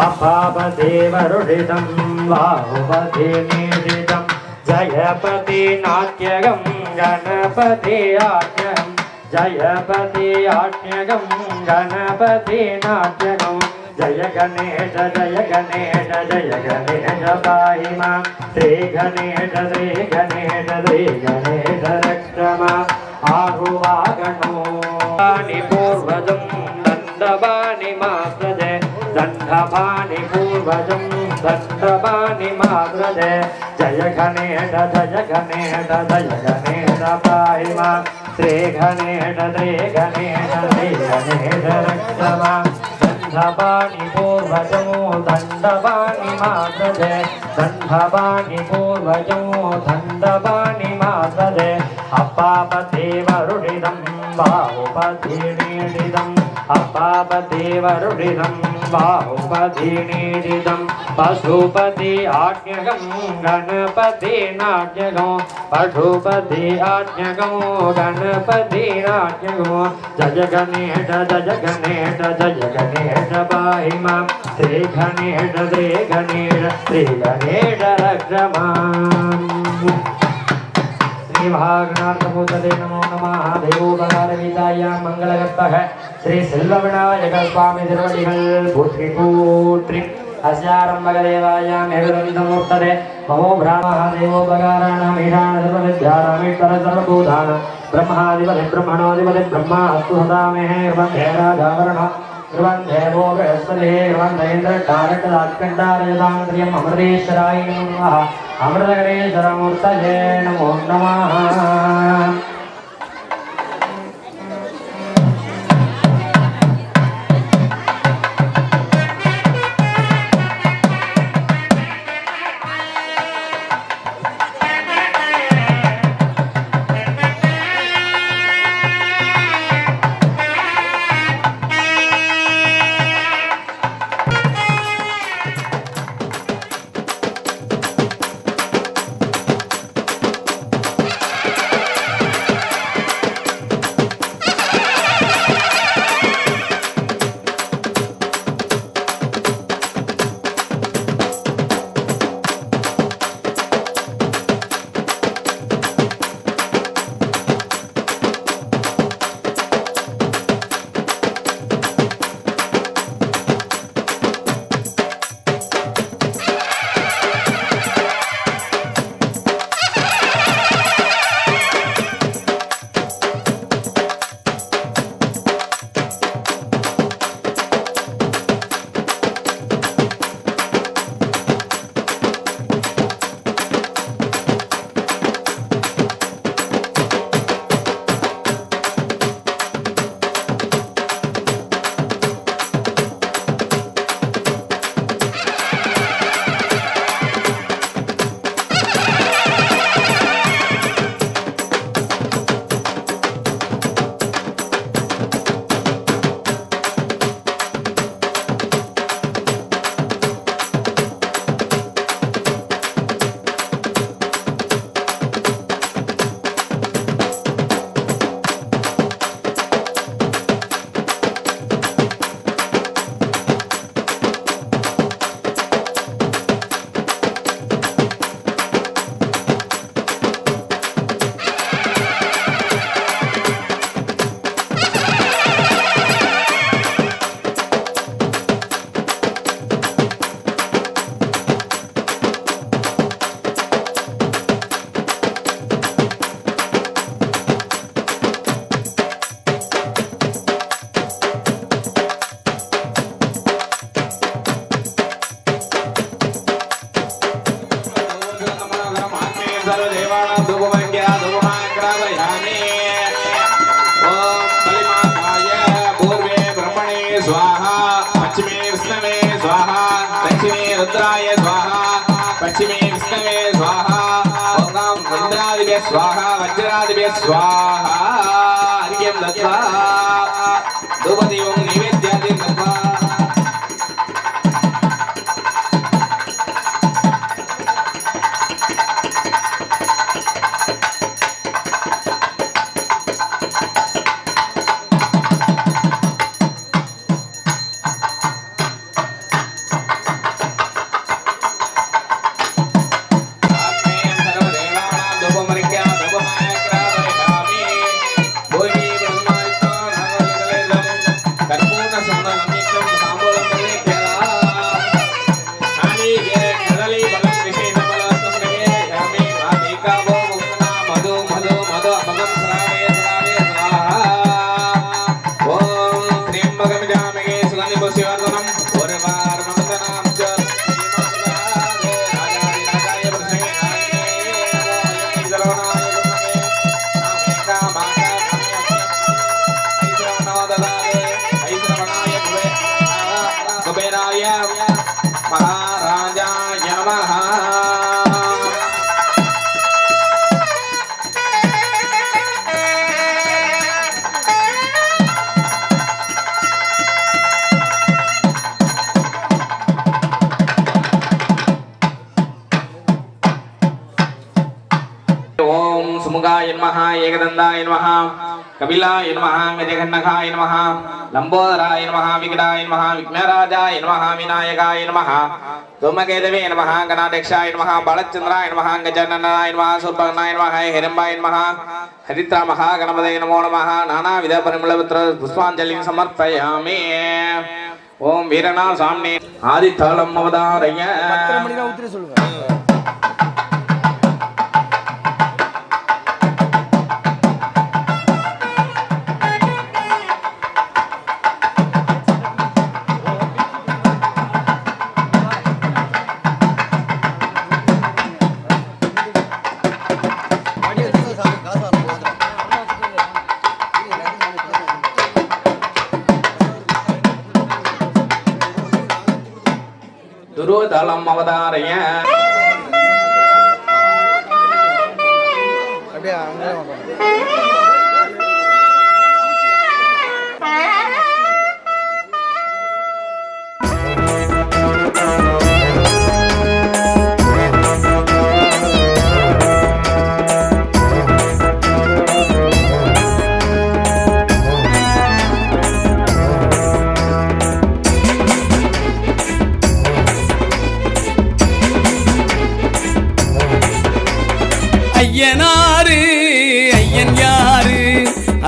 [SPEAKER 2] अप्पापदेवरुडिदं बाहुपदेनिडिदं जयपति नाट्यगं गणपति आज्ञं जयपति आज्ञगं गणपति नाट्यगं जय गणेश पाहि मां श्री गणेश रक्षमा आहुवागणो पूर्वजं दण्डपाणि मात्रजे दण्डपाणि पूर्वजं दण्डपाणि मात्रजे जय गणेश पाहि मां श्री गणेश रक्षमा दण्डपाणि पूर्वजमो दण्डपाणि मात्रजे दण्डपाणि पूर्वजमो दण्डपाणि मात्रजे अप्पापदेवरुडिदं बाहुपदेनिडिदं अप्पापदेवरुडिदं बाहुपदेनिडिदं पशुपति आज्ञगं गणपति नाट्यगं पशुपति आज्ञगं गणपति नाट्यगं जय गणेश पाहि मां श्री गणेश रक्षमा श्री महागणार्थमूर्तये नमो नमः देवोपकारविदायां मंगलकर्तः श्री सेल्वविनायक स्वामी तिरुवडिगल पुत्री अस्यारम्भकदेवायां एवदमिदमूर्तये ममो ब्राह्मः देवोपकाराणाम् ईशान सर्वविद्यानामीश्वर सर्वभूतानां ब्रह्माधिपति ब्रह्मणोऽधिपति ब्रह्मा अस्तु सदा मे वन्दे राजावरण ध्रुवन्देवो बृहस्पतिः ध्रुवन्देन्द्रकारकदात्कण्डारयतां प्रियम् अमृतेश्वराय नमः अमृतगणेश्वरमूर्तये नमो नमः
[SPEAKER 5] धूपमङ्ग्या धूपमाग्रावयामि ओम बलिमाताय पूर्वे ब्रह्मणे स्वाहा पश्चिमे विष्णवे स्वाहा दक्षिणे रुद्राय स्वाहा पश्चिमे विष्णवे स्वाहा ओम इंद्रादिभ्यः स्वाहा वज्रादिभ्यः स्वाहा अर्घ्यं दत्त्वा धूपदीपं नैवेद्यादि दत्त्वा महाराजाय नमः ओम सुमुखाय नमः एकदन्ताय नमः कपिलाय नमः गजघण्डकाय नमः लंबोदराय नमः विकटाय नमः विघ्नराजाय नमः विनायकाय नमः धूमकेतवे नमः गणाध्यक्षाय नमः बालचंद्राय नमः गजाननाय नमः सूर्पकर्णाय नमः हिरंबाय नमः हरिद्रा महागणपतये नमो नमः नानाविध परिमलपत्र पुष्पांजलिं समर्पयामि ओम वीरनाथ स्वामी आदितालम अवतारय दुरोदलम अवतारय
[SPEAKER 8] ஐயனாரு ஐயன் யாரு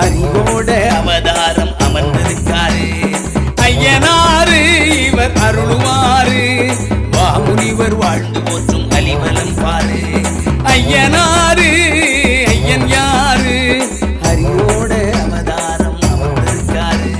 [SPEAKER 8] அறிவோட அவதாரம் அமர்ந்திருக்காரு ஐயனாரு இவர் அருளுவாரு வாமுனிவர் வாழ்ந்து போற்றும் அலிமலம் பாரு ஐயனாரு ஐயன் யாரு அறிவோட அவதாரம் அமர்ந்திருக்காரு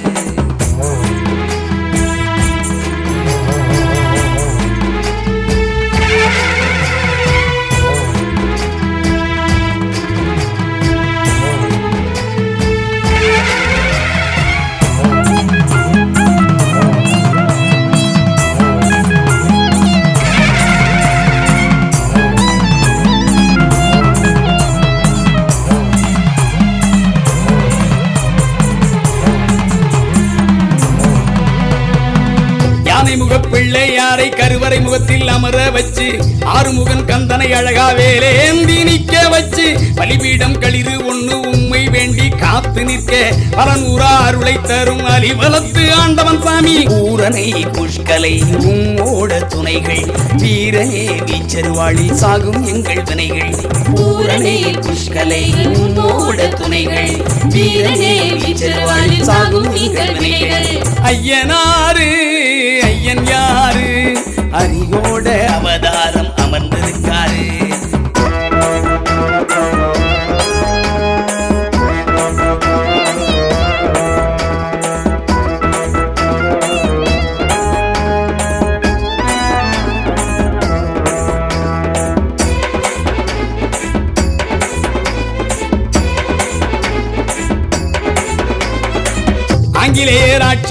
[SPEAKER 8] பிள்ளையாரை கருவறை முகத்தில் அமர வச்சு ஆறுமுகன் கந்தனை அழகா வேலேந்தி நிக்க வச்சு பலிபீடம் களிறு ஒண்ணு உண்மை வேண்டி காத்து நிற்க பலனூரா அருளை தரும் அலிவலத்து ஆண்டவன் சாமி பூரணை புஷ்கலை உம்மோட துணைகள் வீரனே வீச்சருவாழி சாகும் எங்கள் வினைகள் பூரணே புஷ்கலை உம்மோட துணைகள் வீரனே வீச்சருவாழி சாகும் எங்கள் வினைகள் ஐயனாரு ஐயன் யாரு அறிவோட அவதாரம் அமர்ந்திருக்காரு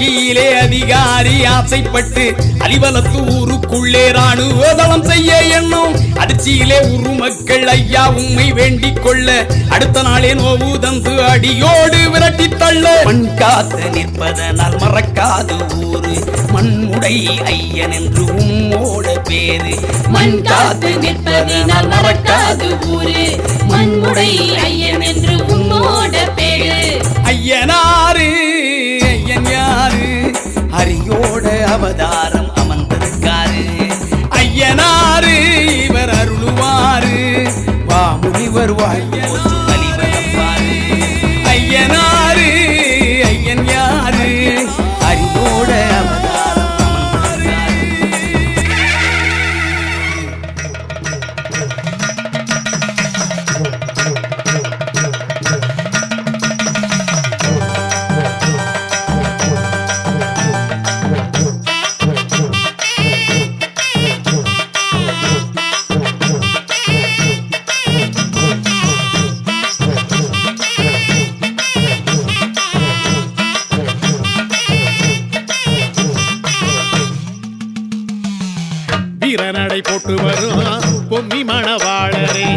[SPEAKER 8] ஆட்சியிலே அதிகாரி ஆசைப்பட்டு அலிவலத்து ஊருக்குள்ளே ராணுவதளம் செய்ய எண்ணும் அதிர்ச்சியிலே உரு மக்கள் ஐயா உண்மை வேண்டிக் கொள்ள அடுத்த நாளே நோவு தந்து அடியோடு விரட்டி தள்ள மண் காத்து நிற்பதனால் மறக்காது ஊரு மண்முடை ஐயன் என்று உம்மோட பேரு
[SPEAKER 3] மண் காத்து நிற்பதினால் மறக்காது ஊரு மண்முடை ஐயன் என்று உம்மோட பேரு
[SPEAKER 8] ஐயனாரு ஐயன் யாரு ஹரியோட அவதாரம் அமர்ந்திருக்காரு ஐயனாரு இவர் அருளுவாரு வாமுனிவர் வாழ்வோச்சு வழிவரப்பாரு ஐயனாரு ஐயன் யாரு ஹரியோட அவதாரம் அமர்ந்திருக்காரு
[SPEAKER 7] வீரநடை போட்டு வரும் பொம்மி மணவாளரே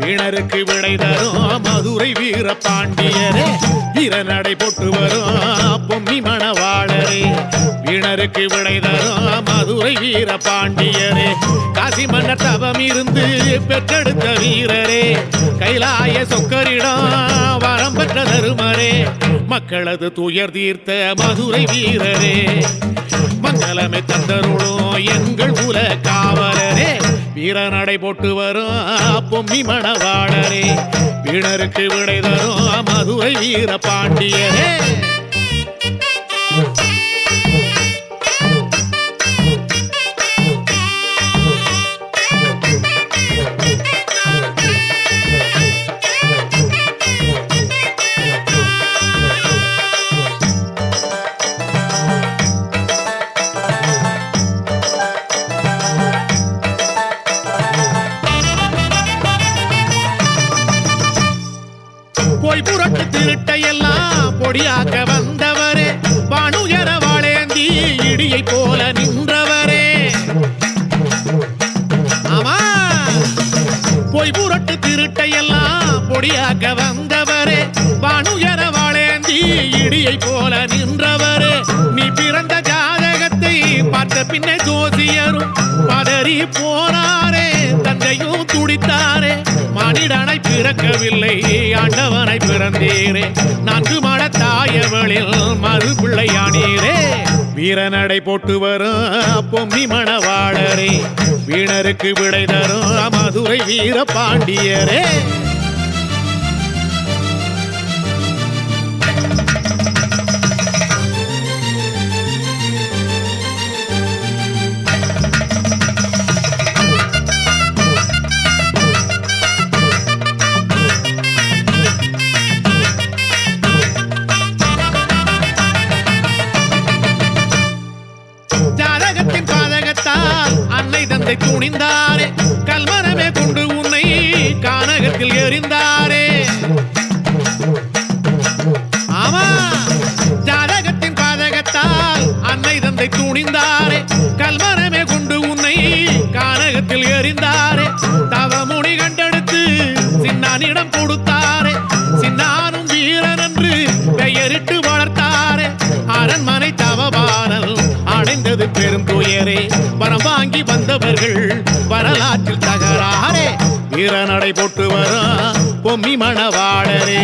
[SPEAKER 7] வீணருக்கு விடை தரும் மதுரை வீர பாண்டியரே வீரநடை போட்டு வரும் பொம்மி மணவாளரே வீணருக்கு விடை தரும் மதுரை வீர பாண்டியரே காசி மன்னர் தவம் இருந்து பெற்றெடுத்த வீரரே கைலாய சொக்கரிடம் வரம் பெற்ற தருமரே மக்களது துயர் தீர்த்த மதுரை வீரரே மங்களமே தந்தருளும் எங்கள் குல காவலரே வீரநடை போட்டு வரும் பொம்மி மணவாளரே வீணருக்கு விடை தரும் மதுரை வீர பாண்டியரே போய் புரட்டு திருட்டையெல்லாம் பொடியாக்க வந்தவரே வானுயர வாழேந்தி இடியை போல நின்றவரே ஆமா போய் புரட்டு திருட்டையெல்லாம் பொடியாக்க வந்தவரே வானுயர வாழேந்தி இடியை போல நின்றவரே நீ பிறந்த ஜாதகத்தை பார்த்த பின்னே ஜோசியரும் பதறி போனாரே தந்தையும் துடித்தாரே மானிடனை பிறக்கவில்லை ஆண்டவனை பிறந்தீரே 4 மாட தாயவளில் மறு பிள்ளையானீரே வீரநடை போட்டு வரும் பொம்மி மணவாளரே வீணருக்கு விடை தரும் மதுரை வீர பாண்டியரே ஜாதகத்தின் பாதகத்தால் அன்னை தந்தை துணிந்தாரே கல்மரமே கொண்டு உன்னை கானகத்தில் எறிந்தாரே ஆமா ஜாதகத்தின் பாதகத்தால் அன்னை தந்தை துணிந்தாரே கல்மரமே கொண்டு உன்னை கானகத்தில் எறிந்தாரே தவமுனி கண்டெடுத்து சின்னானிடம் கொடுத்தாரே சின்னானும் வீரன் என்று பெயரிட்டு வளர்த்தாரே அரண்மனை தவபானல் அடைந்தது பெரும் துயரே வரம் வாங்கி வந்தவர்கள் வரலாற்றில் தகராறே வீரநடை போட்டு வரும் பொம்மி மணவாளரே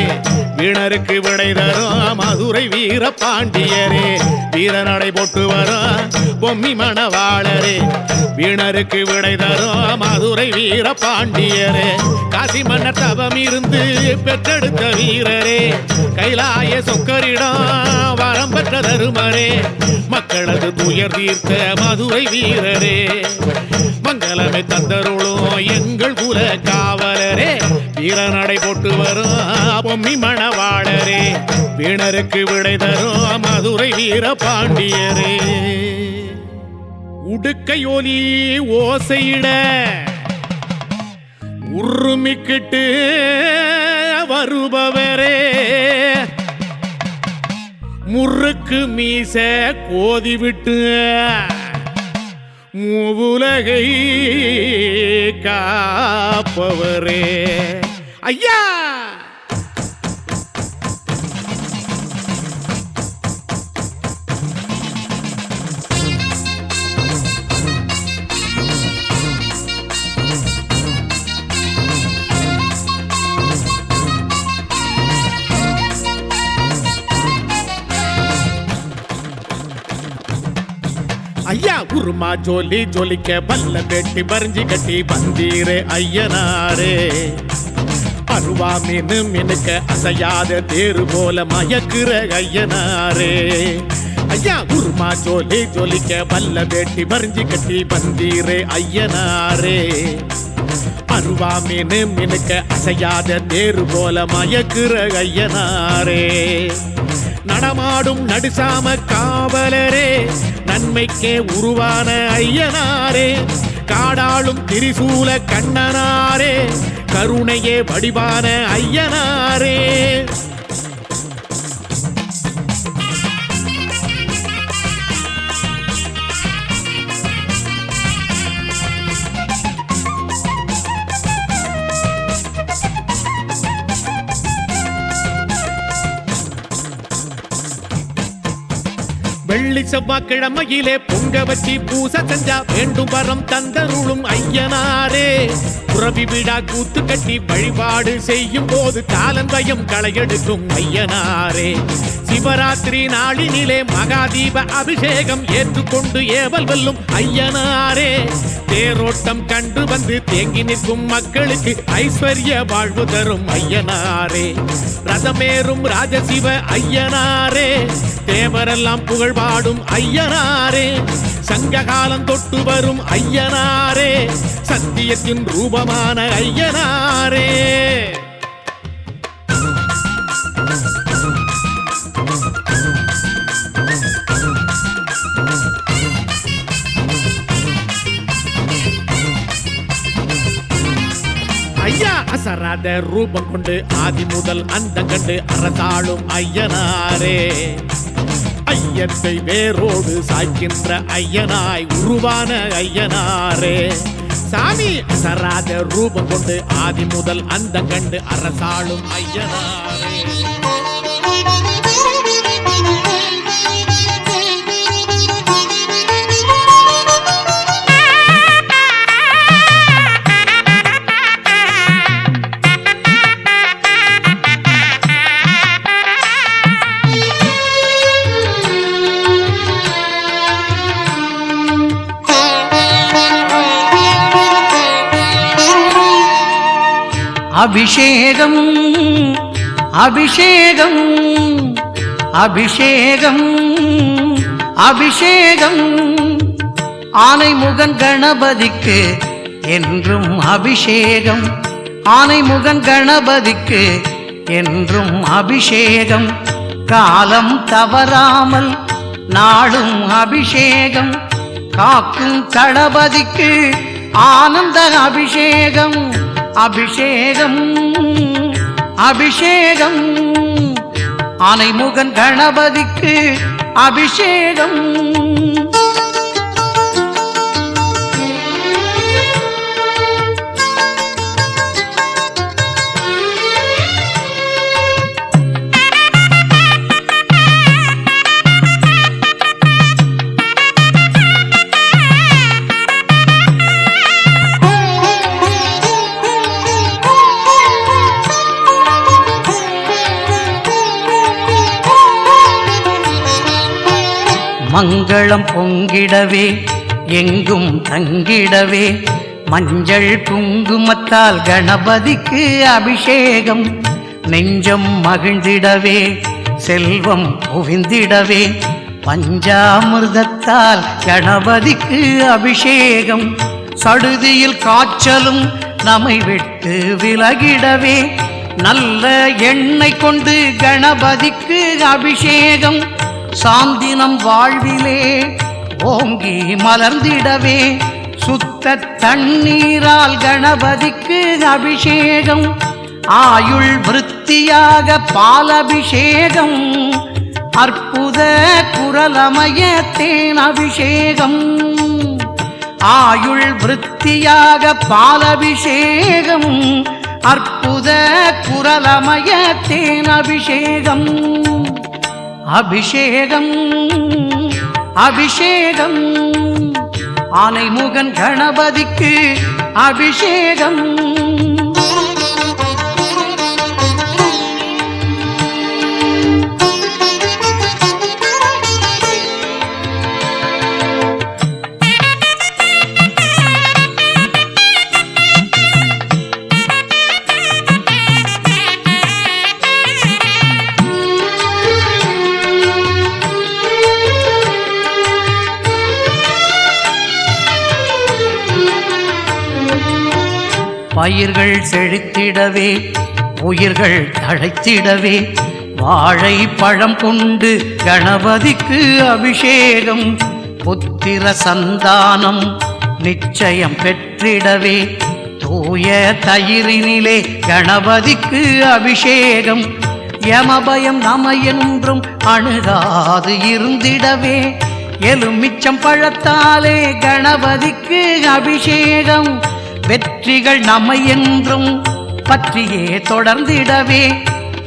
[SPEAKER 7] வீணருக்கு விடை தரும் மதுரை வீர பாண்டியரே வீரநடை போட்டு வரும் பொம்மி மணவாளரே வீணருக்கு விடை தரும் மதுரை வீர பாண்டியரே காசி மன்னர் தவம் இருந்து பெற்றெடுத்த வீரரே கைலாய சொக்கரிடம் வரம் பெற்ற தருமரே மக்களது துயர் தீர்த்த மதுரை வீரரே மங்களமே தந்தருளும் எங்கள் குல காவலரே வீரநடை போட்டு வரும் பொம்மி மணவாளரே வீணருக்கு விடை தரும் மதுரை வீர பாண்டியரே உடுக்கையொலி ஓசையிட உருமிக்கிட்டு வருபவரே முறுக்கு மீச கோதி விட்டு மூவுலகை காப்பவரே ஐயா. ஐயா உருமா ஜோலி ஜோலிக்க பல்ல வெட்டி பறிஞ்சி கட்டி வந்தீரே ஐயனாரே. அருவா மீனு மினுக்க அசையாத தேரு போல மயக்குற ஐயனாரே. ஐயா உருமா ஜோலி ஜோலிக்க பல்ல வெட்டி பறிஞ்சி கட்டி வந்தீரே ஐயனாரே. அருவா மீனு மினுக்க அசையாத தேரு போல மயக்குற ஐயனாரே. நடமாடும் நடுசாம காவலரே, நன்மைக்கே உருவான ஐயனாரே. காடாளும் திரிசூல கண்ணனாரே, கருணையே வடிவான ஐயனாரே. வெள்ளி செவ்வாய்க்கிழமையிலே பொங்க வச்சி பூச செஞ்சா வேண்டும் வரம் தந்தருளும் ஐயனாரே. புறவி விழா கூத்து கட்டி வழிபாடு செய்யும் போது காலந்தயம் களையெடுக்கும் ஐயனாரே. சிவராத்திரி நாளினிலே மகாதீப அபிஷேகம் ஏற்றுக்கொண்டு ஏவல் வெல்லும் ஐயனாரே. தேரோட்டம் கண்டு வந்து தேங்கி நிற்கும் மக்களுக்கு ஐஸ்வர்ய வாழ்வு தரும் ஐயனாரே. ரதமேறும் ராஜசிவ ஐயனாரே, தேவரெல்லாம் புகழ் பாடும் ஐயனாரே. சங்ககாலம் தொட்டு வரும் ஐயனாரே, சத்தியத்தின் ரூபமான ஐயனாரே. ஐயா அசராத ரூபம் கொண்டு ஆதி முதல் அந்த கண்டு அரசாளும் ஐயனாரே. ஐயத்தை வேரோடு சாய்க்கின்ற ஐயனாய் உருவான ஐயனாரே. சாமி அசராத ரூபம் கொண்டு ஆதி முதல் அந்த கண்டு அரசாளும் ஐயனாரே.
[SPEAKER 9] அபிஷேகம் அபிஷேகம் அபிஷேகம் அபிஷேகம் ஆனைமுகன் கணபதிக்கு என்றும் அபிஷேகம். ஆனைமுகன் கணபதிக்கு என்றும் அபிஷேகம். காலம் தவறாமல் நாளும் அபிஷேகம். காக்கும் தளபதிக்கு ஆனந்த அபிஷேகம். அபிஷேகம் அபிஷேகம் ஆனைமுகன் கணபதிக்கு அபிஷேகம். மங்களம் பொங்கிடவே எங்கும் தங்கிடவே மஞ்சள் குங்குமத்தால் கணபதிக்கு அபிஷேகம். நெஞ்சம் மகிழ்ந்திடவே செல்வம் குவிந்திடவே பஞ்சாமிர்தத்தால் கணபதிக்கு அபிஷேகம். சடுதியில் காய்ச்சலும் நம்மை விட்டு விலகிடவே நல்ல எண்ணெய் கொண்டு கணபதிக்கு அபிஷேகம். சாந்தினம் வாழ்விலே ஓங்கி மலர்ந்திடவே சுத்த தண்ணீரால் கணபதிக்கு அபிஷேகம். ஆயுள் விருத்தியாக பாலபிஷேகம். அற்புத குரலமய தேன் அபிஷேகம் ஆயுள் விருத்தியாக பாலபிஷேகம் அற்புத குரலமய தேன் அபிஷேகம் அபிஷேகம் அபிஷேகம் ஆனைமுகன் கணபதிக்கு அபிஷேகம் பயிர்கள் செழித்திடவே உயிர்கள் தழைத்திடவே வாழை பழம் கொண்டு கணபதிக்கு அபிஷேகம் புத்திர சந்தானம் நிச்சயம் பெற்றிடவே தூய தயிரினிலே கணபதிக்கு அபிஷேகம் யமபயம் நம என்றும் அணுகாது இருந்திடவே எலுமிச்சம் பழத்தாலே கணபதிக்கு அபிஷேகம் வெற்றிகள் நம்மை என்றும் பற்றியே தொடர்ந்திடவே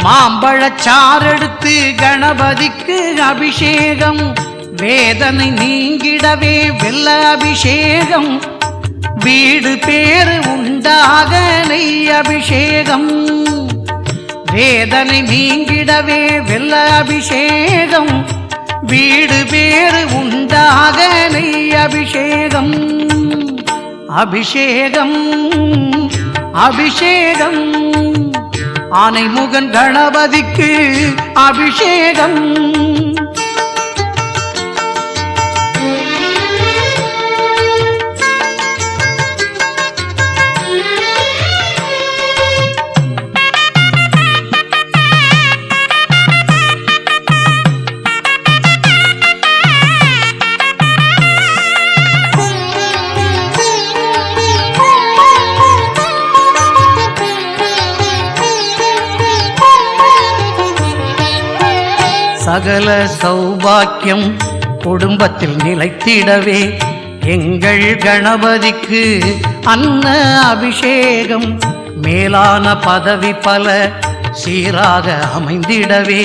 [SPEAKER 9] மாம்பழச்சாரெடுத்து கணபதிக்கு அபிஷேகம் வேதனை நீங்கிடவே வெல்ல அபிஷேகம் வீடு பேறு உண்டாக நெய் அபிஷேகம் வேதனை நீங்கிடவே வெல்ல அபிஷேகம் வீடு பேறு உண்டாக நெய் அபிஷேகம் அபிஷேகம் அபிஷேகம் ஆனைமுகன் கணபதிக்கு அபிஷேகம் சகல சௌபாக்கியம் குடும்பத்தில் நிலைத்திடவே எங்கள் கணபதிக்கு அன்ன அபிஷேகம் மேலான பதவி பல சீராக அமைந்திடவே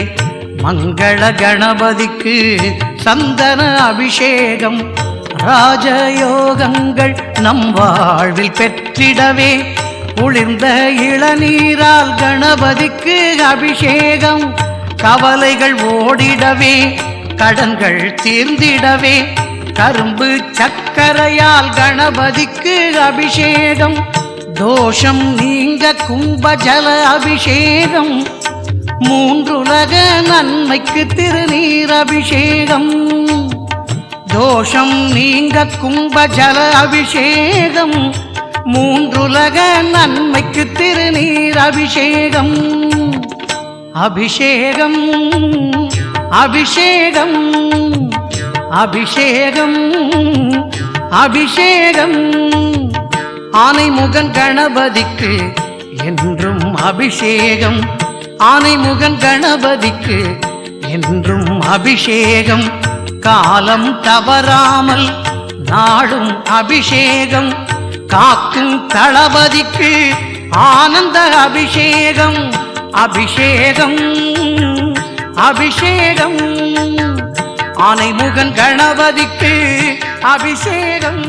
[SPEAKER 9] மங்கள கணபதிக்கு சந்தன அபிஷேகம் ராஜயோகங்கள் நம் வாழ்வில் பெற்றிடவே குளிர்ந்த இளநீரால் கணபதிக்கு அபிஷேகம் கவலைகள் ஓடிடவே கடன்கள் தீர்ந்திடவே கரும்பு சக்கரையால் கணபதிக்கு அபிஷேகம் தோஷம் நீங்க கும்பஜல அபிஷேகம் மூன்றுலக நன்மைக்கு திருநீர் அபிஷேகம் தோஷம் நீங்க கும்பஜல அபிஷேகம் மூன்றுலக நன்மைக்கு திருநீர் அபிஷேகம் அபிஷேகம் அபிஷேகம் அபிஷேகம் அபிஷேகம் ஆனைமுகன் கணபதிக்கு என்றும் அபிஷேகம் ஆனைமுகன் கணபதிக்கு என்றும் அபிஷேகம் காலம் தவறாமல் நாடும் அபிஷேகம் காக்கும் தளபதிக்கு ஆனந்த அபிஷேகம் அபிஷேகம் அபிஷேகம் ஆனைமுகன் கணபதிக்கு அபிஷேகம்